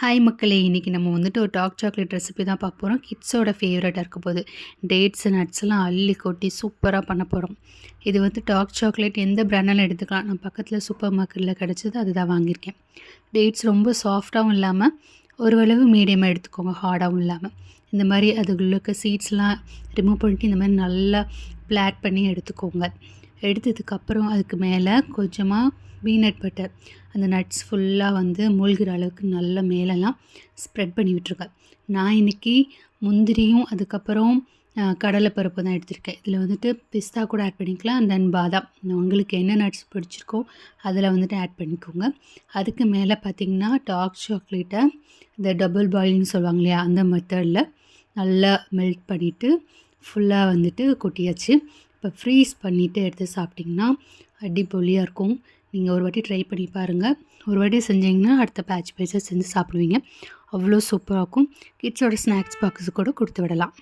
Hi மக்களே! இன்றைக்கி நம்ம வந்துட்டு ஒரு டார்க் சாக்லேட் ரெசிபி தான் பார்க்க போகிறோம். கிட்ஸோட ஃபேவரட்டாக இருக்க போகுது. டேட்ஸ், நட்ஸ்லாம் அள்ளி கொட்டி சூப்பராக பண்ண போகிறோம். இது வந்து டார்க் சாக்லேட் எந்த பிராண்டாலும் எடுத்துக்கலாம். நான் பக்கத்தில் சூப்பர் மார்க்கெட்டில் கிடச்சது அதுதான் வாங்கியிருக்கேன். டேட்ஸ் ரொம்ப சாஃப்டாகவும் இல்லாமல் ஓரளவு மீடியமாக எடுத்துக்கோங்க, ஹார்டாகவும் இல்லாமல். இந்த மாதிரி அதுக்குள்ள இருக்க சீட்ஸ்லாம் ரிமூவ் பண்ணிட்டு இந்த மாதிரி நல்லா பிளாட் பண்ணி எடுத்துக்கோங்க. எடுத்ததுக்கப்புறம் அதுக்கு மேலே கொஞ்சமாக பீனட் பட்டர், அந்த நட்ஸ் ஃபுல்லாக வந்து மூழ்கிற அளவுக்கு நல்லா மேலெல்லாம் ஸ்ப்ரெட் பண்ணி விட்டுருங்க. நான் இன்றைக்கி முந்திரியும் அதுக்கப்புறம் கடலைப்பருப்பு தான் எடுத்திருக்கேன். இதில் வந்துட்டு பிஸ்தா கூட ஆட் பண்ணிக்கலாம், தென் பாதாம், உங்களுக்கு என்ன நட்ஸ் பிடிச்சிருக்கோ அதில் வந்துட்டு ஆட் பண்ணிக்கோங்க. அதுக்கு மேலே பார்த்திங்கன்னா டார்க் சாக்லேட்டை இந்த டபுள் பாயிலிங் சொல்லுவாங்க இல்லையா, அந்த மெத்தடில் நல்லா மெல்ட் பண்ணிவிட்டு ஃபுல்லாக வந்துட்டு கொட்டியாச்சு. இப்போ ஃப்ரீஸ் பண்ணிவிட்டு எடுத்து சாப்பிட்டிங்கன்னா அடிப்பொலியாக இருக்கும். நீங்கள் ஒரு வாட்டி ட்ரை பண்ணி பாருங்கள். ஒரு வாட்டி செஞ்சிங்கன்னா அடுத்த பேட்சாக செஞ்சு சாப்பிடுவீங்க. அவ்வளோ சூப்பராக இருக்கும். கிட்ஸோட ஸ்நாக்ஸ் பாக்ஸு கூட கொடுத்து விடலாம்.